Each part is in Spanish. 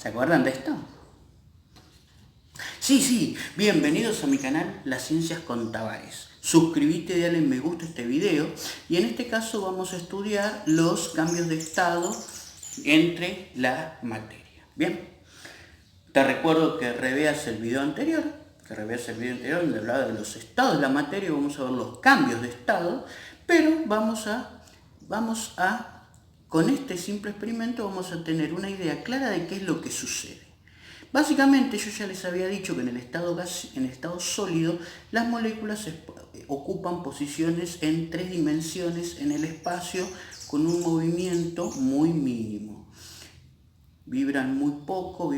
¿Se acuerdan de esto? Sí, bienvenidos a mi canal Las Ciencias con Tavares. Suscríbete y dale me gusta a este video y en este caso vamos a estudiar los cambios de estado entre la materia. Bien, te recuerdo que reveas el video anterior, donde hablaba de los estados de la materia. Vamos a ver los cambios de estado, pero con este simple experimento vamos a tener una idea clara de qué es lo que sucede. Básicamente yo ya les había dicho que en el estado sólido las moléculas ocupan posiciones en 3 dimensiones en el espacio con un movimiento muy mínimo. Vibran muy poco,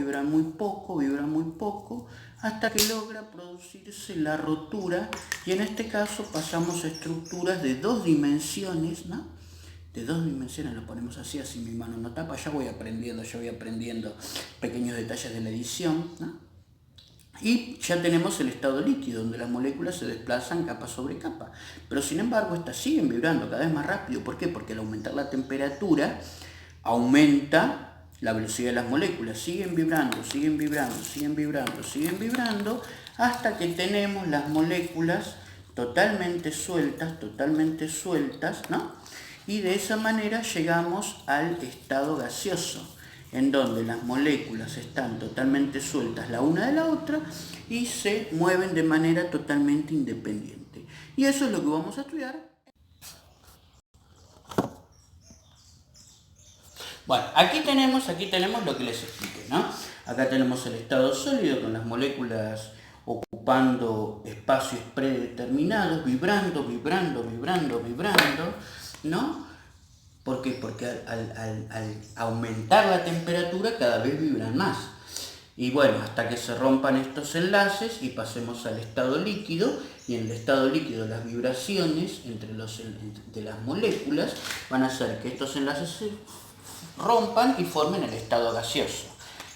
hasta que logra producirse la rotura y en este caso pasamos a estructuras de 2 dimensiones, ¿no? De 2 dimensiones, lo ponemos así mi mano no tapa, ya voy aprendiendo pequeños detalles de la edición, ¿no? Y ya tenemos el estado líquido, donde las moléculas se desplazan capa sobre capa, pero sin embargo estas siguen vibrando cada vez más rápido. ¿Por qué? Porque al aumentar la temperatura aumenta la velocidad de las moléculas, siguen vibrando, hasta que tenemos las moléculas totalmente sueltas, ¿no? Y de esa manera llegamos al estado gaseoso, en donde las moléculas están totalmente sueltas la una de la otra y se mueven de manera totalmente independiente. Y eso es lo que vamos a estudiar. Bueno, aquí tenemos lo que les expliqué, ¿no? Acá tenemos el estado sólido con las moléculas ocupando espacios predeterminados, vibrando, ¿no? ¿Por qué? Porque al aumentar la temperatura cada vez vibran más. Y bueno, hasta que se rompan estos enlaces y pasemos al estado líquido, y en el estado líquido las vibraciones de las moléculas van a hacer que estos enlaces se rompan y formen el estado gaseoso,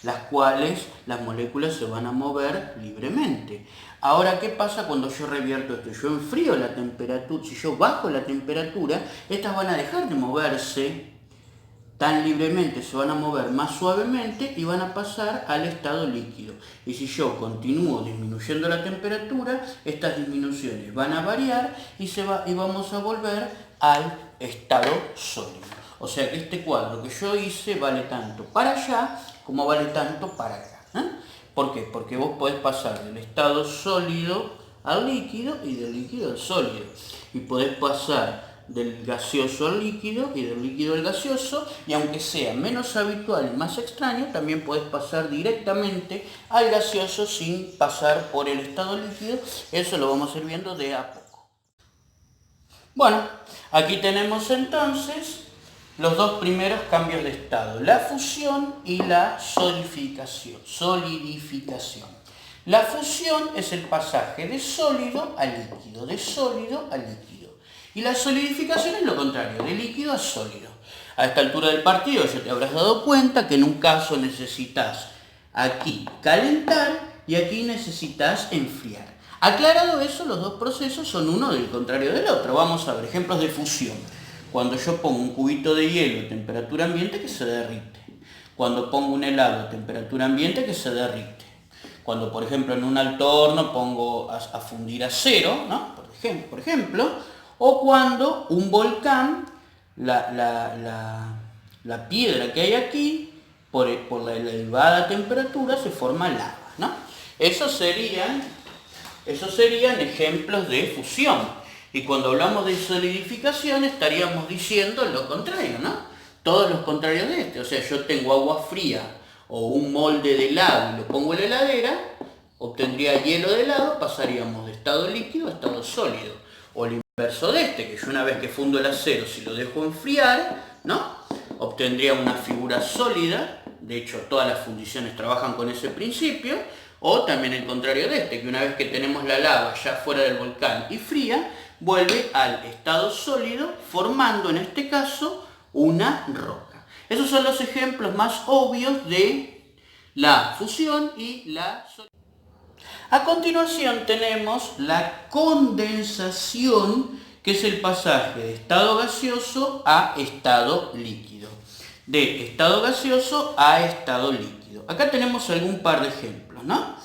las cuales las moléculas se van a mover libremente. Ahora, ¿qué pasa cuando yo revierto esto? Yo enfrío la temperatura. Si yo bajo la temperatura, estas van a dejar de moverse tan libremente, se van a mover más suavemente y van a pasar al estado líquido. Y si yo continúo disminuyendo la temperatura, estas disminuciones van a variar y vamos a volver al estado sólido. O sea que este cuadro que yo hice vale tanto para allá como vale tanto para acá, ¿eh? ¿Por qué? Porque vos podés pasar del estado sólido al líquido y del líquido al sólido. Y podés pasar del gaseoso al líquido y del líquido al gaseoso, y aunque sea menos habitual y más extraño, también podés pasar directamente al gaseoso sin pasar por el estado líquido. Eso lo vamos a ir viendo de a poco. Bueno, aquí tenemos entonces los dos primeros cambios de estado, la fusión y la solidificación. La fusión es el pasaje de sólido a líquido, Y la solidificación es lo contrario, de líquido a sólido. A esta altura del partido ya te habrás dado cuenta que en un caso necesitas aquí calentar y aquí necesitas enfriar. Aclarado eso, los dos procesos son uno del contrario del otro. Vamos a ver ejemplos de fusión. Cuando yo pongo un cubito de hielo a temperatura ambiente, que se derrite. Cuando pongo un helado a temperatura ambiente, que se derrite. Cuando, por ejemplo, en un alto horno pongo a fundir acero, ¿no? Por ejemplo, o cuando un volcán, la piedra que hay aquí, por la elevada temperatura, se forma lava, ¿no? Esos serían ejemplos de fusión. Y cuando hablamos de solidificación estaríamos diciendo lo contrario, ¿no? Todos los contrarios de este. O sea, yo tengo agua fría o un molde de helado y lo pongo en la heladera, obtendría hielo de helado, pasaríamos de estado líquido a estado sólido. O el inverso de este, que yo una vez que fundo el acero, si lo dejo enfriar, ¿no? Obtendría una figura sólida. De hecho, todas las fundiciones trabajan con ese principio. O también el contrario de este, que una vez que tenemos la lava ya fuera del volcán y fría, vuelve al estado sólido, formando en este caso una roca. Esos son los ejemplos más obvios de la fusión y la solidificación. A continuación tenemos la condensación, que es el pasaje de estado gaseoso a estado líquido. De estado gaseoso a estado líquido. acá tenemos algún par de ejemplos, ¿no?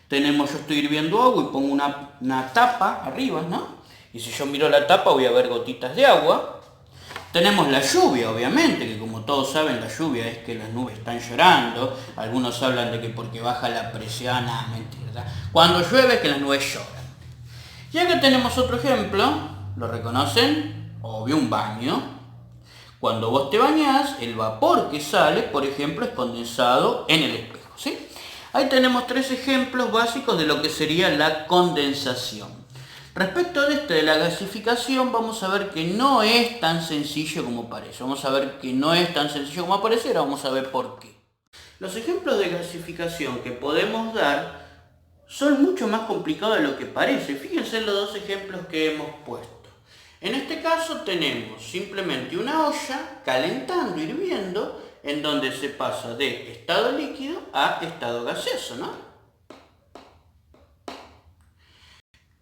Yo estoy hirviendo agua y pongo una tapa arriba, ¿no? Y si yo miro la tapa voy a ver gotitas de agua. Tenemos la lluvia, obviamente, que como todos saben, la lluvia es que las nubes están llorando. Algunos hablan de que porque baja la presión, mentira. Cuando llueve es que las nubes lloran. Y acá tenemos otro ejemplo, ¿lo reconocen? Obvio, un baño. Cuando vos te bañás, el vapor que sale, por ejemplo, es condensado en el espejo, ¿sí? Ahí tenemos 3 ejemplos básicos de lo que sería la condensación. Respecto de la gasificación, vamos a ver que no es tan sencillo como parece. Vamos a ver que no es tan sencillo como parece y ahora vamos a ver por qué. Los ejemplos de gasificación que podemos dar son mucho más complicados de lo que parece. Fíjense en los 2 ejemplos que hemos puesto. En este caso tenemos simplemente una olla calentando, hirviendo, en donde se pasa de estado líquido a estado gaseoso, ¿no?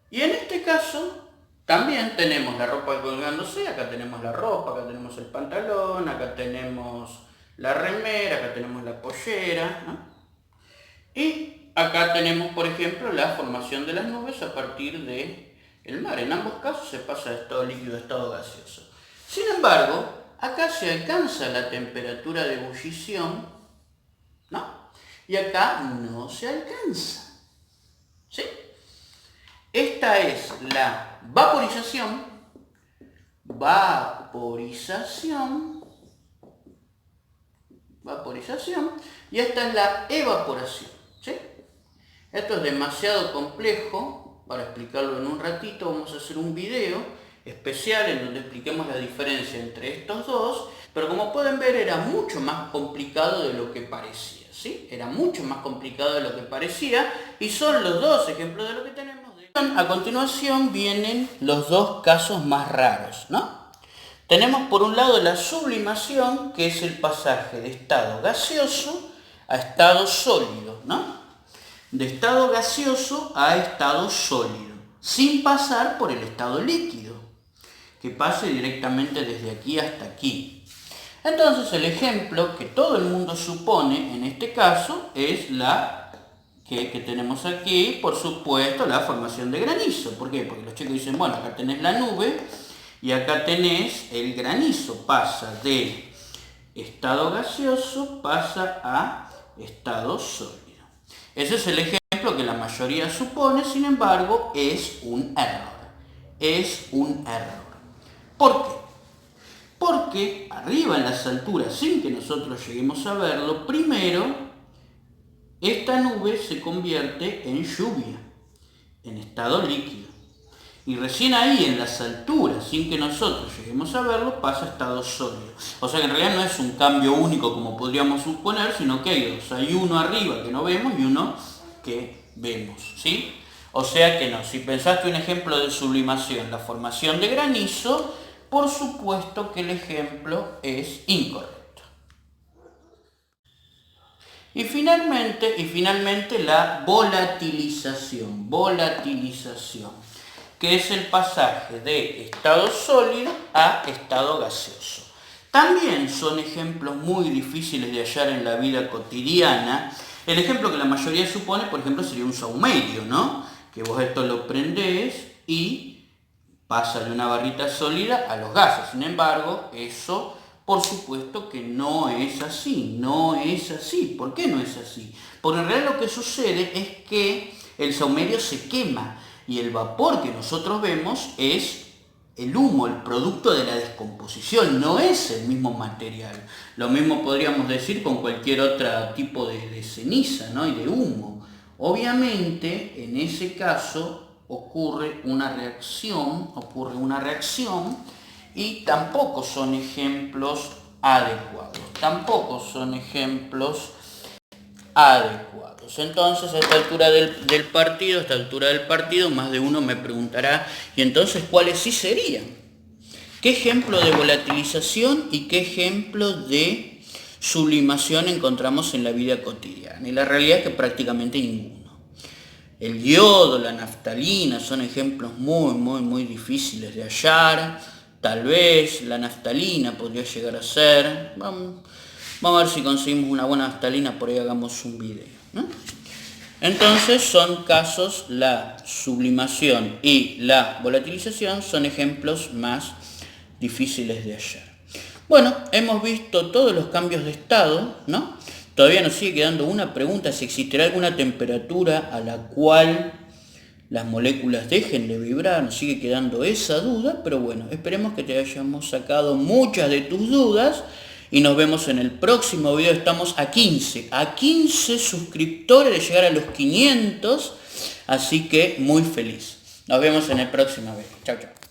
Y en este caso también tenemos la ropa colgándose, acá tenemos la ropa, acá tenemos el pantalón, acá tenemos la remera, acá tenemos la pollera, ¿no? Y acá tenemos, por ejemplo, la formación de las nubes a partir del mar. En ambos casos se pasa de estado líquido a estado gaseoso. Sin embargo, acá se alcanza la temperatura de ebullición, ¿no? Y acá no se alcanza, ¿sí? Esta es la vaporización, y esta es la evaporación, ¿sí? Esto es demasiado complejo para explicarlo en un ratito. Vamos a hacer un video especial en donde expliquemos la diferencia entre estos dos, pero como pueden ver era mucho más complicado de lo que parecía, ¿sí? Era mucho más complicado de lo que parecía y son los 2 ejemplos de lo que tenemos. A continuación vienen los 2 casos más raros, ¿no? Tenemos por un lado la sublimación, que es el pasaje de estado gaseoso a estado sólido, ¿no? De estado gaseoso a estado sólido, sin pasar por el estado líquido, que pase directamente desde aquí hasta aquí. Entonces el ejemplo que todo el mundo supone en este caso es la que tenemos aquí, por supuesto, la formación de granizo. ¿Por qué? Porque los chicos dicen, bueno, acá tenés la nube y acá tenés el granizo. Pasa de estado gaseoso, pasa a estado sólido. Ese es el ejemplo que la mayoría supone, sin embargo, es un error. Es un error. ¿Por qué? Porque arriba en las alturas, sin que nosotros lleguemos a verlo, primero esta nube se convierte en lluvia, en estado líquido. Y recién ahí, en las alturas, sin que nosotros lleguemos a verlo, pasa a estado sólido. O sea que en realidad no es un cambio único como podríamos suponer, sino que hay 2. Hay uno arriba que no vemos y uno que vemos, ¿sí? O sea que no. Si pensaste un ejemplo de sublimación, la formación de granizo, por supuesto que el ejemplo es incorrecto. Y finalmente la volatilización, que es el pasaje de estado sólido a estado gaseoso. También son ejemplos muy difíciles de hallar en la vida cotidiana. El ejemplo que la mayoría supone, por ejemplo, sería un saumerio, ¿no? Que vos esto lo prendés y pasa de una barrita sólida a los gases. Sin embargo, eso por supuesto que no es así, no es así. ¿Por qué no es así? Porque en realidad lo que sucede es que el saumerio se quema y el vapor que nosotros vemos es el humo, el producto de la descomposición, no es el mismo material. Lo mismo podríamos decir con cualquier otro tipo de ceniza, ¿no? Y de humo. Obviamente, en ese caso ocurre una reacción y tampoco son ejemplos adecuados. Entonces, a esta altura del partido, más de uno me preguntará, ¿y entonces cuáles sí serían? ¿Qué ejemplo de volatilización y qué ejemplo de sublimación encontramos en la vida cotidiana? Y la realidad es que prácticamente ninguno. El yodo, la naftalina son ejemplos muy difíciles de hallar. Tal vez la naftalina podría llegar a ser, Vamos a ver si conseguimos una buena naftalina, por ahí hagamos un video, ¿no? Entonces son casos, la sublimación y la volatilización son ejemplos más difíciles de hallar. Bueno, hemos visto todos los cambios de estado, ¿no? Todavía nos sigue quedando una pregunta, si existirá alguna temperatura a la cual las moléculas dejen de vibrar, nos sigue quedando esa duda, pero bueno, esperemos que te hayamos sacado muchas de tus dudas y nos vemos en el próximo video. Estamos a 15 suscriptores de llegar a los 500, así que muy feliz. Nos vemos en el próximo video. Chao, chao.